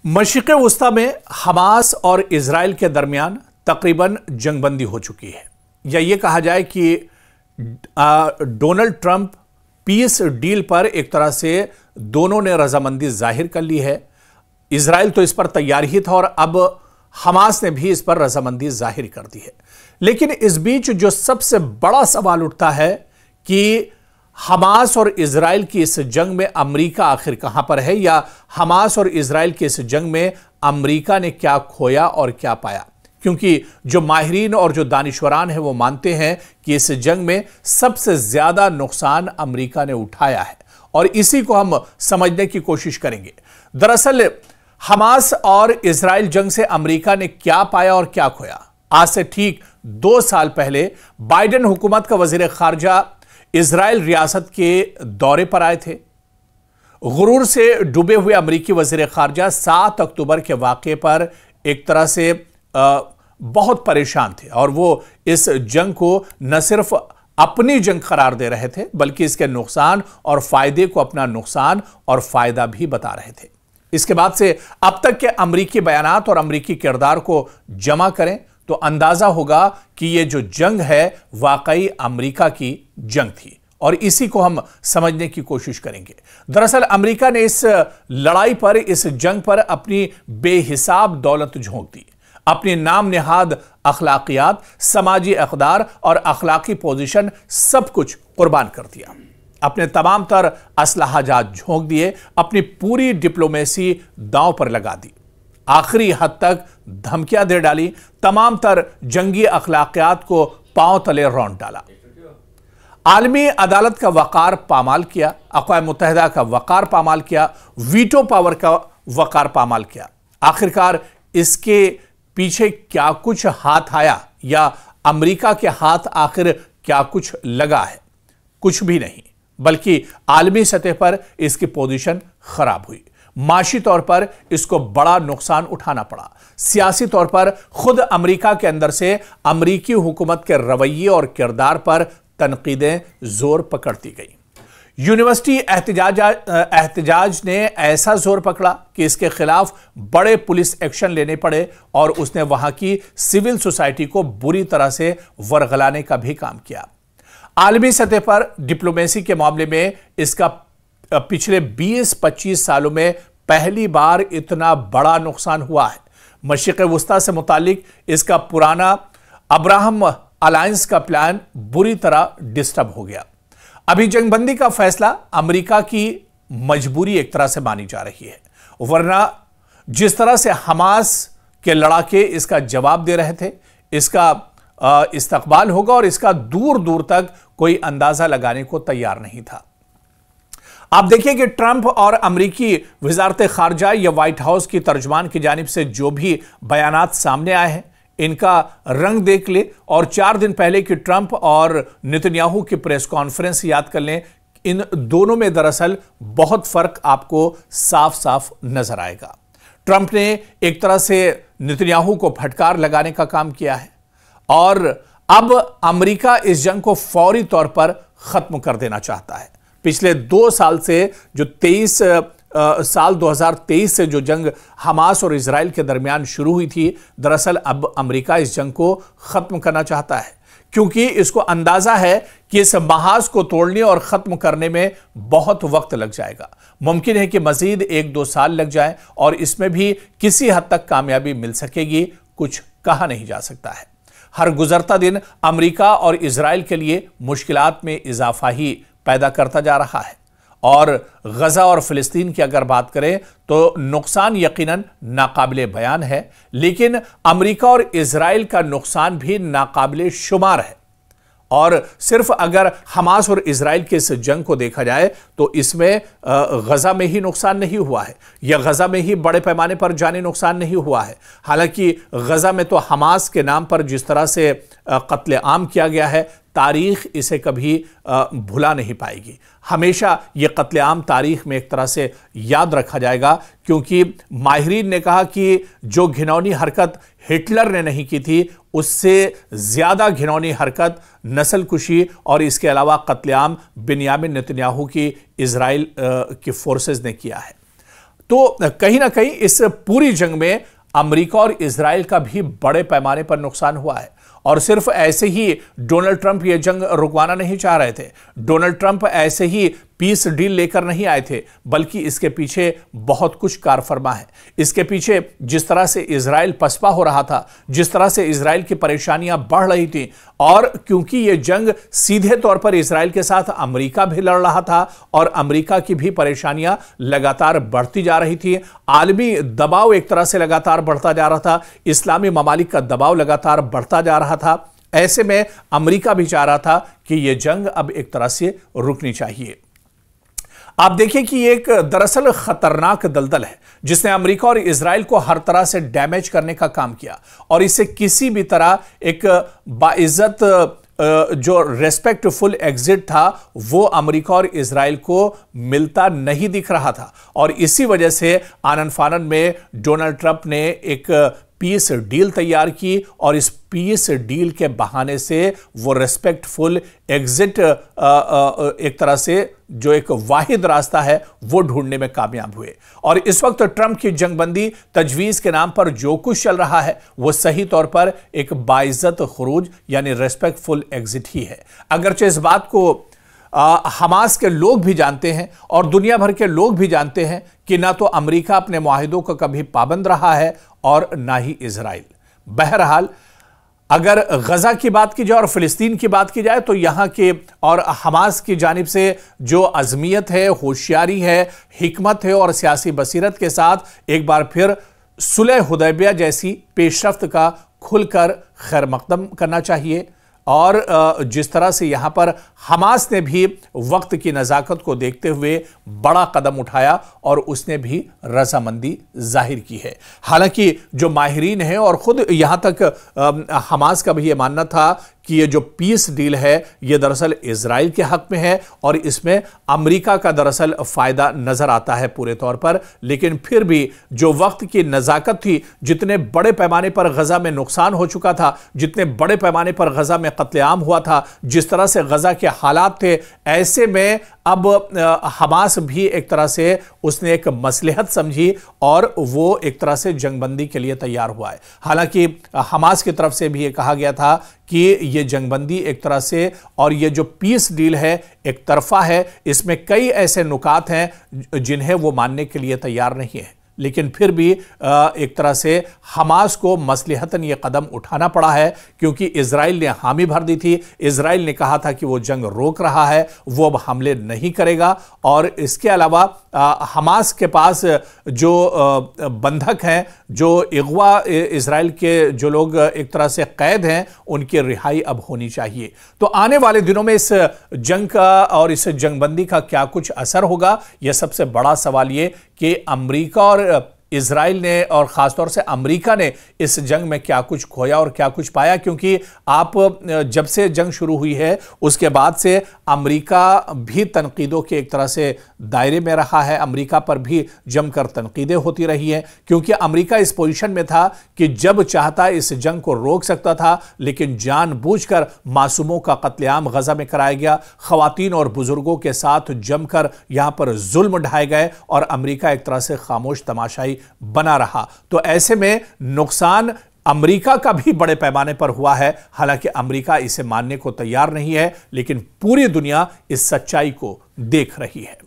मशरिक़ वस्ता में हमास और इजराइल के दरमियान तकरीबन जंगबंदी हो चुकी है, या ये कहा जाए कि डोनाल्ड ट्रंप पीस डील पर एक तरह से दोनों ने रजामंदी जाहिर कर ली है। इजराइल तो इस पर तैयार ही था और अब हमास ने भी इस पर रजामंदी जाहिर कर दी है। लेकिन इस बीच जो सबसे बड़ा सवाल उठता है कि हमास और इजराइल की इस जंग में अमेरिका आखिर कहां पर है, या हमास और इजराइल की इस जंग में अमेरिका ने क्या खोया और क्या पाया। क्योंकि जो माहिरीन और जो दानिश्वरान हैं वो मानते हैं कि इस जंग में सबसे ज्यादा नुकसान अमेरिका ने उठाया है, और इसी को हम समझने की कोशिश करेंगे। दरअसल हमास और इजराइल जंग से अमेरिका ने क्या पाया और क्या खोया। आज से ठीक 2 साल पहले बाइडेन हुकूमत का वजीर खारजा इजराइल रियासत के दौरे पर आए थे। गुरूर से डूबे हुए अमेरिकी वजीर खारजा 7 अक्टूबर के वाक़े पर एक तरह से बहुत परेशान थे, और वो इस जंग को न सिर्फ अपनी जंग करार दे रहे थे बल्कि इसके नुकसान और फायदे को अपना नुकसान और फायदा भी बता रहे थे। इसके बाद से अब तक के अमेरिकी बयानात और अमेरिकी किरदार को जमा करें तो अंदाजा होगा कि यह जो जंग है वाकई अमेरिका की जंग थी, और इसी को हम समझने की कोशिश करेंगे। दरअसल अमेरिका ने इस लड़ाई पर, इस जंग पर अपनी बेहिसाब दौलत झोंक दी, अपनी नाम निहाद अखलाकियात, समाजी अक़दार और अखलाकी पोजीशन सब कुछ कुर्बान कर दिया। अपने तमाम तर असलाहजात झोंक दिए, अपनी पूरी डिप्लोमेसी दांव पर लगा दी, आखिरी हद तक धमकियां दे डाली, तमाम तर जंगी अखलाकियात को पांव तले रौंद डाला, आलमी अदालत का वकार पामाल किया, अक़वाम मुत्तहिदा का वकार पामाल किया, वीटो पावर का वकार पामाल किया। आखिरकार इसके पीछे क्या कुछ हाथ आया, या अमेरिका के हाथ आखिर क्या कुछ लगा है? कुछ भी नहीं, बल्कि आलमी सतह पर इसकी पोजीशन खराब हुई। माशी तौर पर इसको बड़ा नुकसान उठाना पड़ा। सियासी तौर पर खुद अमेरिका के अंदर से अमेरिकी हुकूमत के रवैये और किरदार पर तनकीदें जोर पकड़ती गई। यूनिवर्सिटी एहतजाज ने ऐसा जोर पकड़ा कि इसके खिलाफ बड़े पुलिस एक्शन लेने पड़े, और उसने वहां की सिविल सोसाइटी को बुरी तरह से वरगलाने का भी काम किया। आलमी सतह पर डिप्लोमेसी के मामले में इसका पिछले 20-25 सालों में पहली बार इतना बड़ा नुकसान हुआ है। मशरिक़ वस्ता से मुतालिक इसका पुराना अब्राहम अलायंस का प्लान बुरी तरह डिस्टर्ब हो गया। अभी जंगबंदी का फैसला अमेरिका की मजबूरी एक तरह से मानी जा रही है, वरना जिस तरह से हमास के लड़ाके इसका जवाब दे रहे थे, इसका इस्तकबाल होगा, और इसका दूर दूर तक कोई अंदाजा लगाने को तैयार नहीं था। आप देखिए कि ट्रंप और अमेरिकी वजारत खारजा या व्हाइट हाउस की तर्जुमान की जानिब से जो भी बयानात सामने आए हैं, इनका रंग देख ले, और 4 दिन पहले की ट्रंप और नेतन्याहू की प्रेस कॉन्फ्रेंस याद कर लें। इन दोनों में दरअसल बहुत फर्क आपको साफ साफ नजर आएगा। ट्रंप ने एक तरह से नेतन्याहू को फटकार लगाने का काम किया है, और अब अमेरिका इस जंग को फौरी तौर पर खत्म कर देना चाहता है। पिछले 2 साल से जो 2023 से जो जंग हमास और इजराइल के दरमियान शुरू हुई थी, दरअसल अब अमेरिका इस जंग को खत्म करना चाहता है, क्योंकि इसको अंदाजा है कि इस महाज को तोड़ने और खत्म करने में बहुत वक्त लग जाएगा। मुमकिन है कि मजीद 1-2 साल लग जाए, और इसमें भी किसी हद तक कामयाबी मिल सकेगी, कुछ कहा नहीं जा सकता है। हर गुजरता दिन अमेरिका और इजराइल के लिए मुश्किलात में इजाफा ही पैदा करता जा रहा है, और गजा और फिलिस्तीन की अगर बात करें तो नुकसान यकीनन नाकाबिले बयान है, लेकिन अमेरिका और इजराइल का नुकसान भी नाकाबिले शुमार है। और सिर्फ अगर हमास और इजराइल के इस जंग को देखा जाए तो इसमें गजा में ही नुकसान नहीं हुआ है, या गजा में ही बड़े पैमाने पर जानी नुकसान नहीं हुआ है। हालांकि गजा में तो हमास के नाम पर जिस तरह से कत्ले आम किया गया है, तारीख इसे कभी भुला नहीं पाएगी। हमेशा यह कत्लेआम तारीख में एक तरह से याद रखा जाएगा, क्योंकि माहिरीन ने कहा कि जो घिनौनी हरकत हिटलर ने नहीं की थी, उससे ज्यादा घिनौनी हरकत नस्लकुशी और इसके अलावा कत्लेआम बिन्यामिन नेतन्याहू की इजराइल की फोर्सेस ने किया है। तो कहीं ना कहीं इस पूरी जंग में अमेरिका और इजराइल का भी बड़े पैमाने पर नुकसान हुआ है। और सिर्फ ऐसे ही डोनाल्ड ट्रंप ये जंग रुकवाना नहीं चाह रहे थे, डोनाल्ड ट्रंप ऐसे ही पीस डील लेकर नहीं आए थे, बल्कि इसके पीछे बहुत कुछ कारफरमा है। इसके पीछे जिस तरह से इजराइल पसपा हो रहा था, जिस तरह से इजराइल की परेशानियां बढ़ रही थी, और क्योंकि ये जंग सीधे तौर पर इजराइल के साथ अमेरिका भी लड़ रहा था और अमेरिका की भी परेशानियां लगातार बढ़ती जा रही थी, आलमी दबाव एक तरह से लगातार बढ़ता जा रहा था, इस्लामी ममालिक का दबाव लगातार बढ़ता जा रहा था, ऐसे में अमेरिका भी चाह रहा था कि यह जंग अब एक तरह से रुकनी चाहिए। आप देखिए कि एक दरअसल खतरनाक दलदल है जिसने अमेरिका और इजराइल को हर तरह से डैमेज करने का काम किया, और इससे किसी भी तरह एक बाइज्जत जो रेस्पेक्टफुल एग्जिट था वो अमेरिका और इजराइल को मिलता नहीं दिख रहा था। और इसी वजह से आनन फानन में डोनाल्ड ट्रंप ने एक पीस डील तैयार की, और इस पीस डील के बहाने से वो रेस्पेक्टफुल एग्जिट एक तरह से जो एक वाहिद रास्ता है वो ढूंढने में कामयाब हुए। और इस वक्त ट्रंप की जंगबंदी तजवीज के नाम पर जो कुछ चल रहा है वो सही तौर पर एक बाइज्जत खुरूज यानी रेस्पेक्टफुल एग्जिट ही है। अगरचे इस बात को हमास के लोग भी जानते हैं और दुनिया भर के लोग भी जानते हैं कि ना तो अमेरिका अपने मुआहिदों का कभी पाबंद रहा है और ना ही इजराइल। बहरहाल अगर गजा की बात की जाए और फिलिस्तीन की बात की जाए तो यहां के और हमास की जानिब से जो अज़मियत है, होशियारी है, हिकमत है और सियासी बसीरत के साथ एक बार फिर सुलह हुदैबिया जैसी पेशरफ्त का खुलकर खैर मकदम करना चाहिए। और जिस तरह से यहां पर हमास ने भी वक्त की नज़ाकत को देखते हुए बड़ा कदम उठाया और उसने भी रजामंदी जाहिर की है। हालांकि जो माहिरीन हैं और खुद यहां तक हमास का भी यह मानना था कि ये जो पीस डील है ये दरअसल इजराइल के हक में है और इसमें अमेरिका का दरअसल फायदा नजर आता है पूरे तौर पर। लेकिन फिर भी जो वक्त की नज़ाकत थी, जितने बड़े पैमाने पर गजा में नुकसान हो चुका था, जितने बड़े पैमाने पर गजा में कत्लेआम हुआ था, जिस तरह से गजा के हालात थे, ऐसे में अब हमास भी एक तरह से उसने एक मसलहत समझी और वो एक तरह से जंगबंदी के लिए तैयार हुआ है। हालांकि हमास की तरफ से भी ये कहा गया था कि ये जंगबंदी एक तरह से और ये जो पीस डील है एक तरफा है, इसमें कई ऐसे नुकात हैं जिन्हें वो मानने के लिए तैयार नहीं है। लेकिन फिर भी एक तरह से हमास को मसलहतन ये कदम उठाना पड़ा है क्योंकि इजराइल ने हामी भर दी थी। इजराइल ने कहा था कि वो जंग रोक रहा है, वो अब हमले नहीं करेगा। और इसके अलावा हमास के पास जो बंधक हैं, जो अगवा इजराइल के जो लोग एक तरह से कैद हैं, उनकी रिहाई अब होनी चाहिए। तो आने वाले दिनों में इस जंग का और इस जंगबंदी का क्या कुछ असर होगा, यह सबसे बड़ा सवाल ये कि अमेरिका और इजराइल ने और ख़ासतौर से अमेरिका ने इस जंग में क्या कुछ खोया और क्या कुछ पाया। क्योंकि आप जब से जंग शुरू हुई है उसके बाद से अमेरिका भी तनकीदों के एक तरह से दायरे में रहा है, अमेरिका पर भी जमकर तनकीदें होती रही हैं। क्योंकि अमेरिका इस पोजीशन में था कि जब चाहता इस जंग को रोक सकता था, लेकिन जानबूझकर मासूमों का कत्लेआम गजा में कराया गया, खवातीन और बुजुर्गों के साथ जमकर यहां पर जुल्म ढाए गए और अमेरिका एक तरह से खामोश तमाशाई बना रहा। तो ऐसे में नुकसान अमेरिका का भी बड़े पैमाने पर हुआ है। हालांकि अमेरिका इसे मानने को तैयार नहीं है, लेकिन पूरी दुनिया इस सच्चाई को देख रही है।